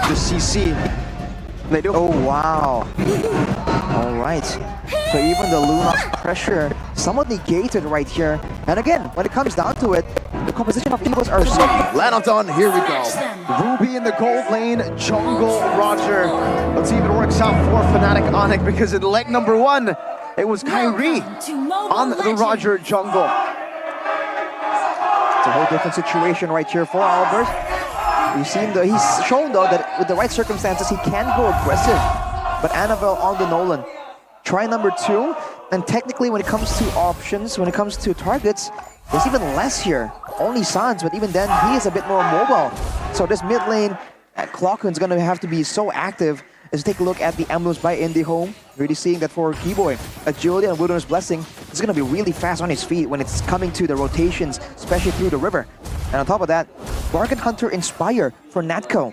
the CC. They do. Oh, wow. All right. So even the Lunox pressure somewhat negated right here. And again, when it comes down to it, the composition of EVOS are so... Lanodon, here we go. Ruby in the gold lane, jungle Roger. Let's see if it works out for FNATIC ONIC, because in leg number 1, it was Kyrie on the Roger jungle. It's a whole different situation right here for Albert. He's shown though that with the right circumstances he can go aggressive. But Annabelle on the Nolan. Try number 2, and technically when it comes to options, when it comes to targets, there's even less here. Only Sans, but even then he is a bit more mobile. So this mid lane, Clockun's gonna have to be so active. As you take a look at the emblems by IndieHome, really seeing that for Keyboy, Agility and Wilderness Blessing is gonna be really fast on his feet when it's coming to the rotations, especially through the river. And on top of that, Bargain Hunter Inspire for Natco.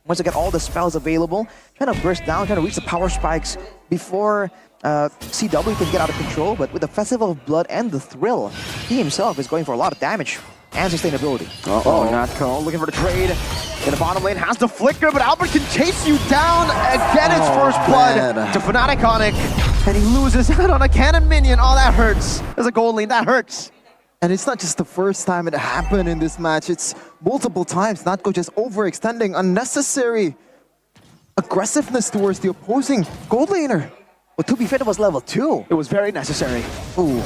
Once you get all the spells available, trying to burst down, trying to reach the power spikes before CW can get out of control. But with the Festival of Blood and the Thrill, he himself is going for a lot of damage and sustainability. Oh, Natco looking for the trade. In the bottom lane has the flicker, but Albert can chase you down. Again, it's first blood to FNATIC ONIC. And he loses out on a cannon minion. Oh, that hurts. There's a gold lane, that hurts. And it's not just the first time it happened in this match, it's multiple times. Natco just overextending unnecessary aggressiveness towards the opposing gold laner. But to be fair, it was level 2. It was very necessary. Ooh,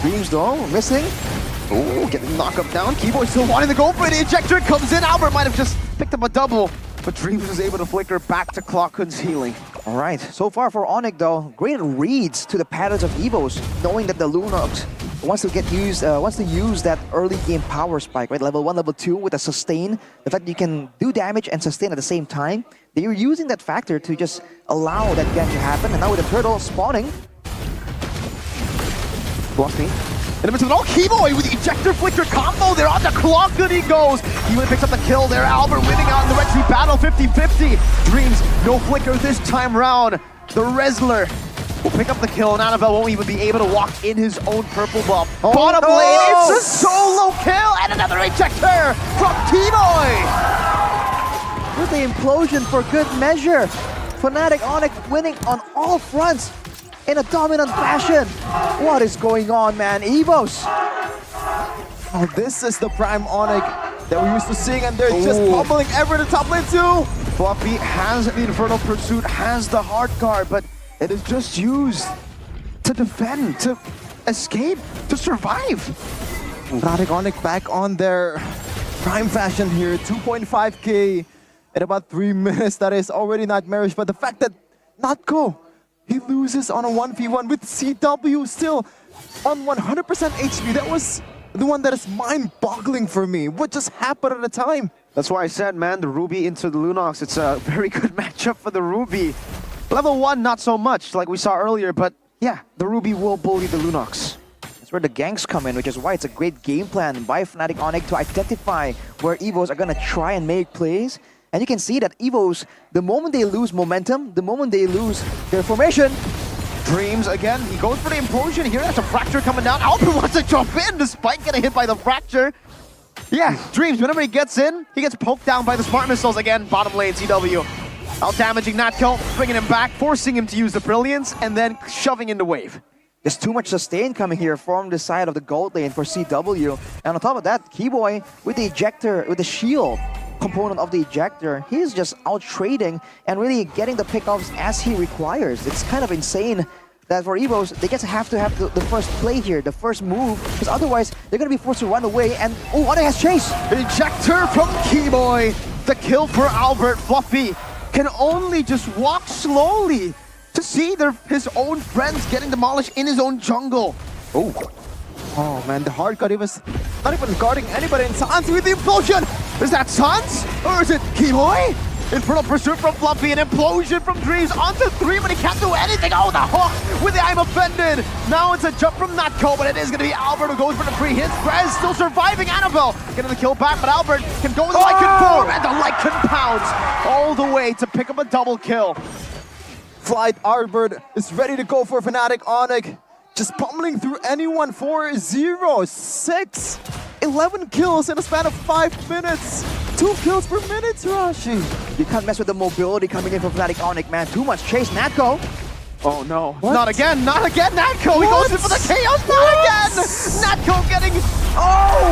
Dreams though, missing. Ooh, getting knocked up down. Keyboy still wanting to go for it. The ejector comes in. Albert might have just picked up a double, but Dreams was able to flicker back to Clockun's healing. All right, so far for ONIC though, great reads to the patterns of EVOS, knowing that the Lunox wants to use that early game power spike, right? Level 1, level 2 with a sustain. The fact that you can do damage and sustain at the same time. They were using that factor to just allow that gang to happen. And now with the turtle spawning. Fluffy. In the midst of it all, Keyboy with the ejector flicker combo. They're on the clock, and he goes. Keyboy picks up the kill there. Albert winning out in the Red Tree battle, 50-50. Dreams, no flicker this time round. The Wrestler will pick up the kill, and Annabelle won't even be able to walk in his own purple buff. Bottom lane, it's a solo kill, and another ejector from Keyboy. With the implosion for good measure. FNATIC ONIC winning on all fronts in a dominant fashion. What is going on, man? EVOS. Oh, this is the prime ONIC that we used to seeing, and they're just pummeling ever in the top lane too. Fluffy has the Infernal Pursuit, has the hard guard, but it is just used to defend, to escape, to survive. FNATIC ONIC back on their prime fashion here. 2.5k in about 3 minutes. That is already nightmarish, but the fact that Natco, he loses on a 1v1 with CW still on 100% HP. That was the one that is mind-boggling for me. What just happened at the time? That's why I said, man, the Ruby into the Lunox. It's a very good matchup for the Ruby. Level 1, not so much, like we saw earlier, but yeah, the Ruby will bully the Lunox. That's where the ganks come in, which is why it's a great game plan by FNATIC ONIC to identify where EVOS are gonna try and make plays. And you can see that EVOS, the moment they lose momentum, the moment they lose their formation. Dreams again, he goes for the implosion here. That's a fracture coming down. Albert wants to jump in despite getting hit by the fracture. Yeah, Dreams, whenever he gets in, he gets poked down by the smart missiles again. Bottom lane, CW. Out damaging Natco, bringing him back, forcing him to use the Brilliance, and then shoving into wave. There's too much sustain coming here from the side of the gold lane for CW. And on top of that, Keyboy with the ejector, with the shield component of the ejector, he's just out trading and really getting the pickoffs as he requires. It's kind of insane that for EVOS, they just have to have the first play here, the first move, because otherwise they're going to be forced to run away. And oh, ONIC has chase! Ejector from Keyboy. The kill for Albert. Fluffy can only just walk slowly to see his own friends getting demolished in his own jungle. Oh man, the hard guard, he was not even guarding anybody, and Sans with the implosion! Is that Sans? Or is it Keyboy? Infernal Pursuit from Fluffy, an implosion from Dreams onto 3, but he can't do anything. Oh, the hook with the I'm offended. Now it's a jump from Natco, but it is going to be Albert who goes for the free hit. Prez still surviving. Annabelle getting the kill back, but Albert can go with the Lycan form, and the Lycan pounds all the way to pick up a double kill. Flight Albert is ready to go for FNATIC ONIC. Just pummeling through anyone. 4-0, 6, 11 kills in a span of 5 minutes. 2 kills per minute, Rashi. You can't mess with the mobility coming in from FNATIC ONIC, man. Too much chase. Natco. Oh no, What? not again, Natco! He What? goes in for the chaos, not again! Natco getting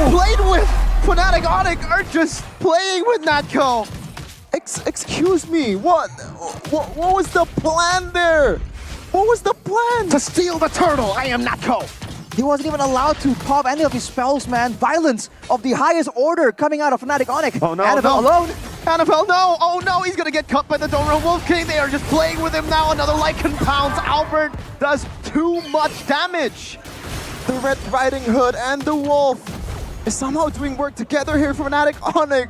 played with! FNATIC ONIC are just playing with Natco! Excuse me, what was the plan there? What was the plan? To steal the turtle, I am Natco! He wasn't even allowed to pop any of his spells, man. Violence of the highest order coming out of FNATIC ONIC. Oh no, Annabelle no. alone. Annabelle, no! Oh no, he's gonna get cut by the Donor Wolf King. They are just playing with him now. Another Lycan pounds. Albert does too much damage. The Red Riding Hood and the Wolf is somehow doing work together here for FNATIC ONIC.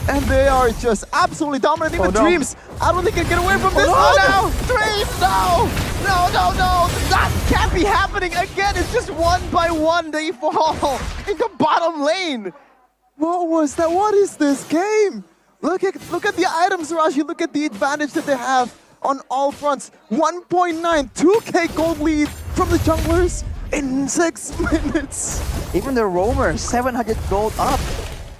And they are just absolutely dominating the no. Dreams. I don't think they can get away from this. Oh no! Dreams, no! No! That can't be happening again. It's just one by one they fall into bottom lane. What was that? What is this game? Look at the items, Rashi. Look at the advantage that they have on all fronts. 1.9, 2K gold lead from the junglers in 6 minutes. Even the roamer, 700 gold up.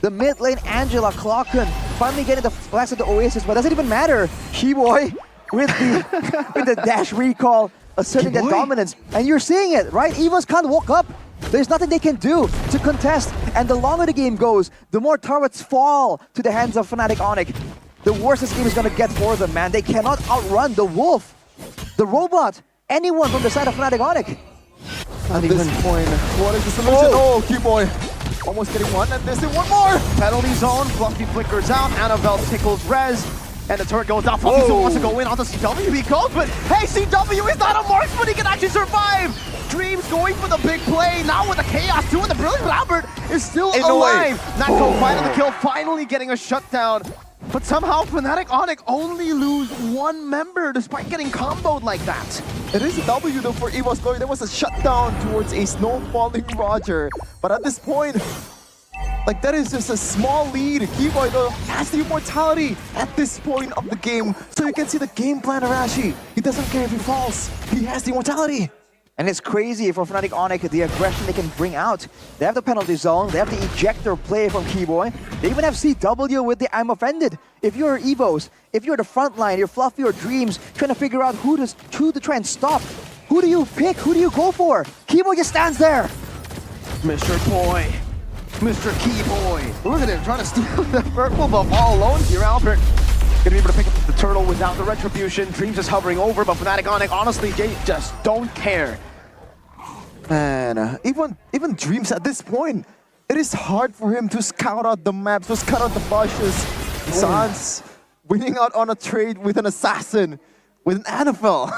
The mid lane, Angela Clocken, finally getting the flash of the Oasis, but doesn't even matter. Keyboy with the dash recall, asserting their dominance. And you're seeing it, right? EVOS can't walk up. There's nothing they can do to contest. And the longer the game goes, the more turrets fall to the hands of FNATIC ONIC. The worse this game is going to get for them, man. They cannot outrun the Wolf, the Robot, anyone from the side of FNATIC ONIC. At this point, what is the solution? Oh, Keyboy almost getting one, and there's one more. Penalty zone, Fluffy flickers out, Annabelle tickles Rez, and the turret goes down. Fluffy still wants to go in onto CW, he goes, but hey, CW is not a marksman, he can actually survive! Dreams going for the big play, now with the chaos too, and the brilliant Albert is still alive! Natco finding the kill, finally getting a shutdown. But somehow FNATIC ONIC only lose one member despite getting comboed like that. It is a W though for EVOS Glory. There was a shutdown towards a snowballing Roger. But at this point, like that is just a small lead. Keyboy though has the immortality at this point of the game. So you can see the game plan of Rashi. He doesn't care if he falls. He has the immortality. And it's crazy for FNATIC ONIC, the aggression they can bring out. They have the penalty zone, they have the ejector play from Keyboy. They even have CW with the I'm offended. If you're EVOS, if you're the front line, you're Fluffy or Dreams, trying to figure out who to try and stop. Who do you pick? Who do you go for? Keyboy just stands there. Mr. Boy, Mr. Keyboy. Look at him trying to steal the purple buff all alone here, Albert. Gonna be able to pick up the turtle without the retribution. Dreams is hovering over, but FNATIC ONIC, honestly, they just don't care. And even Dreams at this point, it is hard for him to scout out the maps, to scout out the bushes. Sans winning out on a trade with an assassin, with an Annabelle.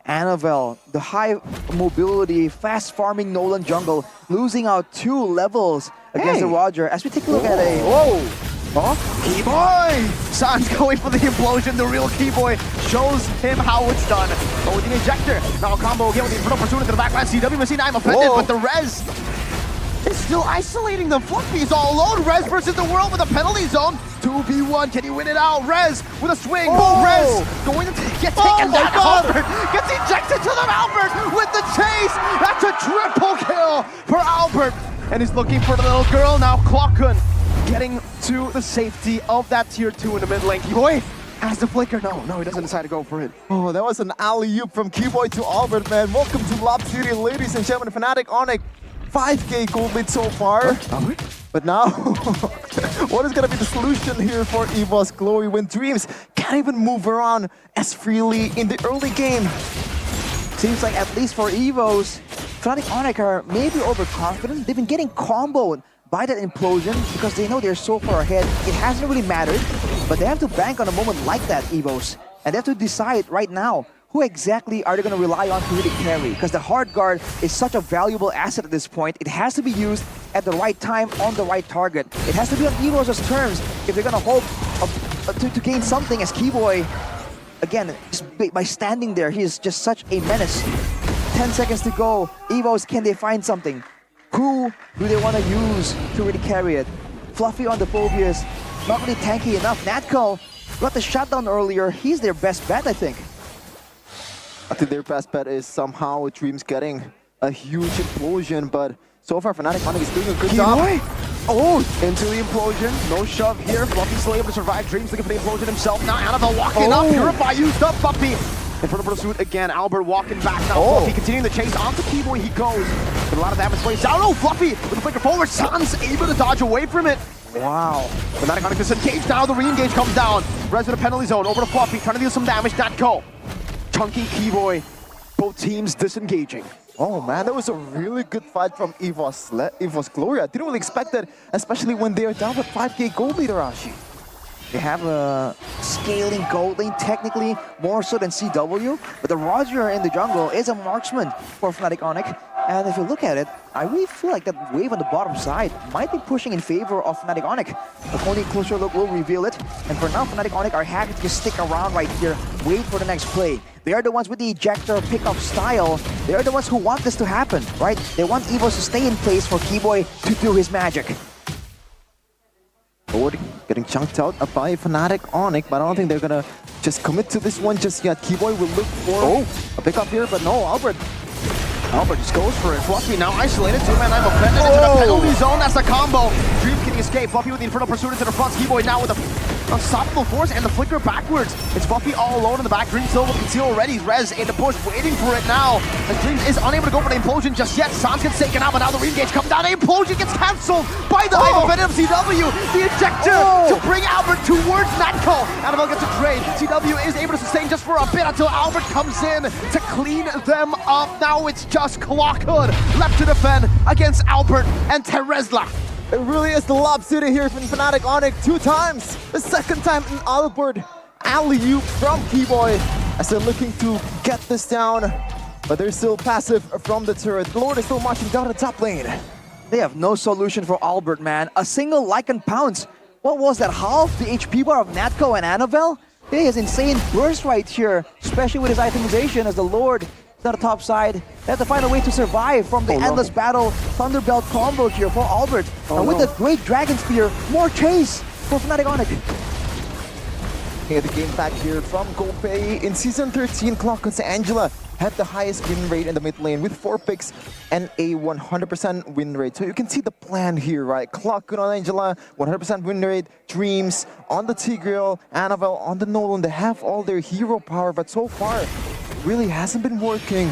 Annabelle, the high mobility, fast farming Nolan jungle, losing out 2 levels against the Roger. As we take a look at a... Keyboy! Sans going for the implosion. The real Keyboy shows him how it's done. But with the ejector, now combo again with the Inferno Pursuit into the backline. CW machine, I'm offended, but the Rez is still isolating them. Fluffy's all alone. Rez versus the world with a penalty zone. 2v1, can he win it out? Rez with a swing. Rez going to get taken down. Albert gets ejected to the Albert with the chase. That's a triple kill for Albert. And he's looking for the little girl now. Clocken getting to the safety of that tier 2 in the mid lane. Keyboy has the flicker. No, he doesn't decide to go for it. Oh, that was an alley-oop from Keyboy to Albert, man. Welcome to Lob City, ladies and gentlemen. FNATIC ONIC, 5K gold lead so far. But now, what is going to be the solution here for EVOS Glory when Dreams can't even move around as freely in the early game? Seems like at least for EVOS, FNATIC ONIC are maybe overconfident. They've been getting comboed by that implosion because they know they're so far ahead. It hasn't really mattered, but they have to bank on a moment like that, EVOS. And they have to decide right now, who exactly are they going to rely on to really carry? Because the hard guard is such a valuable asset at this point. It has to be used at the right time on the right target. It has to be on EVOS' terms if they're going to hope to gain something as Keyboy. Again, just by standing there, he is just such a menace. 10 seconds to go. EVOS, can they find something? Who do they want to use to really carry it? Fluffy on the Phobias, not really tanky enough. Natco got the shutdown earlier. He's their best bet, I think. I think their best bet is somehow Dreams getting a huge implosion, but so far FNATIC ONIC is doing a good job. Oh, into the implosion. No shove here. Fluffy still able to survive. Dreams looking for the implosion himself. Now Annabelle walking up. Purify used up. Fluffy in front of pursuit again. Albert walking back now. Fluffy continuing the chase. Onto Keyboy he goes. With a lot of damage plays down. Oh, Fluffy with the flicker forward. Sans able to dodge away from it. Wow. FNATIC ONIC disengaged now. The re-engage comes down. Res with a penalty zone. Over to Fluffy. Trying to deal some damage. Natco. Chunky Keyboy. Both teams disengaging. Oh man, that was a really good fight from EVOS Glory. I didn't really expect that, especially when they are down with 5k gold leader, Ashi. They have a scaling gold lane, technically more so than CW, but the Roger in the jungle is a marksman for FNATIC ONIC. And if you look at it, I really feel like that wave on the bottom side might be pushing in favor of FNATIC ONIC. But only a closer look will reveal it. And for now, FNATIC ONIC are happy to just stick around right here, wait for the next play. They are the ones with the ejector pick-up style. They are the ones who want this to happen, right? They want EVOS to stay in place for Keyboy to do his magic. Forward getting chunked out by FNATIC ONIC, but I don't think they're gonna just commit to this one just yet. Keyboy will look for a pickup here, but no, Albert just goes for it. Fluffy now isolated. Two-man, I'm offended into the penalty zone. That's the combo. Dreams can escape. Fluffy with the Infernal Pursuit into the front. Keyboy now with the unstoppable force and the flicker backwards. It's Fluffy all alone in the back. Dreams still with conceal already. Rez in the push, waiting for it now. And Dreams is unable to go for the implosion just yet. Sans gets taken out, but now the re-engage comes down. The implosion gets cancelled by the hype of NMCW. The ejector to bring Albert towards Natco. Annabelle gets a trade. CW is able to sustain just for a bit until Albert comes in to clean them up. Now it's just Clockhood left to defend against Albert and Teresla. It really is the lobster here from FNATIC ONIC 2 times. The second time in Albert alley-oop from Keyboy as they're looking to get this down, but they're still passive from the turret. Lord is still marching down the top lane. They have no solution for Albert, man. A single Lycan pounce. What was that, half the HP bar of Natco and Annabelle? He has insane burst right here, especially with his itemization as the Lord is on the top side. They have to find a way to survive from the endless battle Thunderbelt combo here for Albert. And with the great Dragon Spear, more chase for FNATIC ONIC. Here the game back here from Gopei. In Season 13, Clockhood's Angela had the highest win rate in the mid lane with 4 picks and a 100% win rate. So you can see the plan here, right? Clockhood on Angela, 100% win rate. Dreams on the Tigreal, Annabelle on the Nolan. They have all their hero power, but so far, it really hasn't been working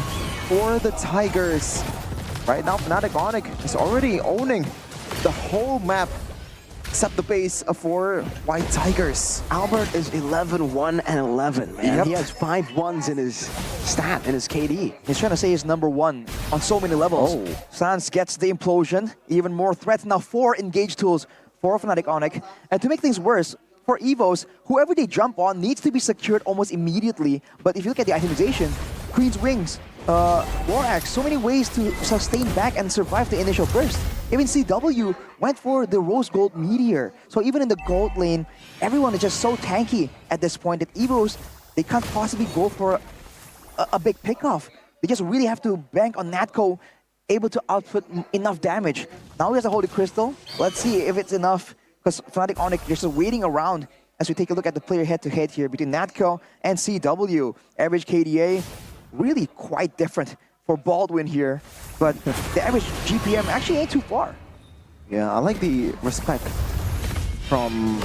for the Tigers. Right now, FNATIC ONIC is already owning the whole map except the base for White Tigers. Albert is 11-1 and 11, man. Yep. He has 5 1s in his stat, in his KD. He's trying to say he's #1 on so many levels. Sans gets the implosion, even more threats. Now 4 engage tools for FNATIC ONIC. And to make things worse, for EVOS, whoever they jump on needs to be secured almost immediately. But if you look at the itemization, Queen's Wings, War Axe, so many ways to sustain back and survive the initial burst. Even CW went for the Rose Gold Meteor. So even in the gold lane, everyone is just so tanky at this point that EVOS, they can't possibly go for a big pickoff. They just really have to bank on Natco, able to output enough damage. Now he has a Holy Crystal. Let's see if it's enough, because FNATIC ONIC is just waiting around as we take a look at the player head-to-head here between Natco and CW. Average KDA, really quite different for Baldwin here, but the average GPM actually ain't too far. Yeah, I like the respect from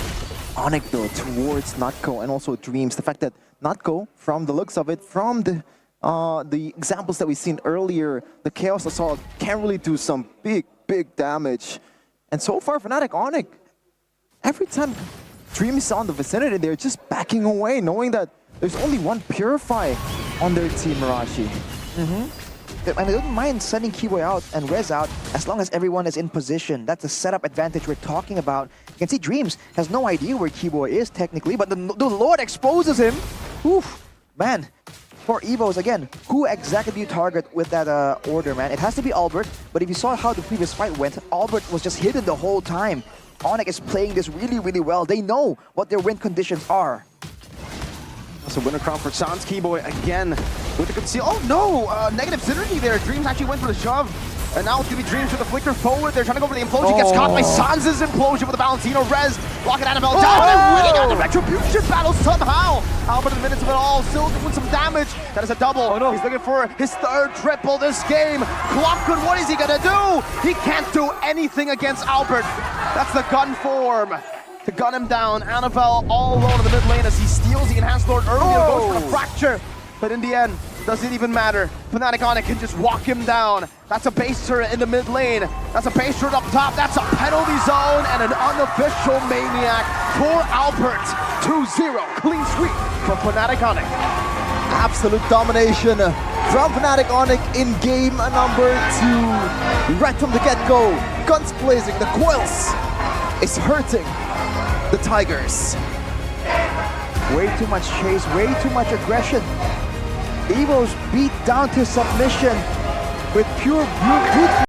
ONIC though towards Natco and also Dreams. The fact that Natco, from the looks of it, from the examples that we've seen earlier, the Chaos Assault can really do some big damage. And so far, FNATIC ONIC, every time Dreams is on the vicinity, they're just backing away, knowing that there's only one Purify on their team, Marashi. And I don't mind sending Keyboy out and Rez out as long as everyone is in position. That's the setup advantage we're talking about. You can see Dreams has no idea where Keyboy is technically, but the Lord exposes him. Oof, man. For EVOS, again, who exactly do you target with that order, man? It has to be Albert, but if you saw how the previous fight went, Albert was just hidden the whole time. ONIC is playing this really well. They know what their win conditions are. So winner crown for Sans. Keyboy again with the conceal. Oh no! Negative synergy there. Dreams actually went for the shove. And now it's gonna be Dreams with the flicker forward. They're trying to go for the implosion. Gets caught by Sansa's implosion with the Valentino res. Locking Annabelle down and winning on the retribution battle somehow. Albert in the minutes of it all, still doing some damage. That is a double. He's looking for his third triple this game. Clockgood, what is he gonna do? He can't do anything against Albert. That's the gun form to gun him down. Annabelle all alone in the mid lane as he steals the Enhanced Lord early and goes for the fracture. But in the end, doesn't even matter. FNATIC ONIC can just walk him down. That's a base turret in the mid lane. That's a base turret up top. That's a penalty zone and an unofficial maniac for Albert. 2-0 clean sweep for FNATIC ONIC. Absolute domination from FNATIC ONIC in game number 2. Right from the get-go, guns blazing, the coils is hurting the Tigers. Way too much chase, way too much aggression. EVOS beat down to submission with pure brute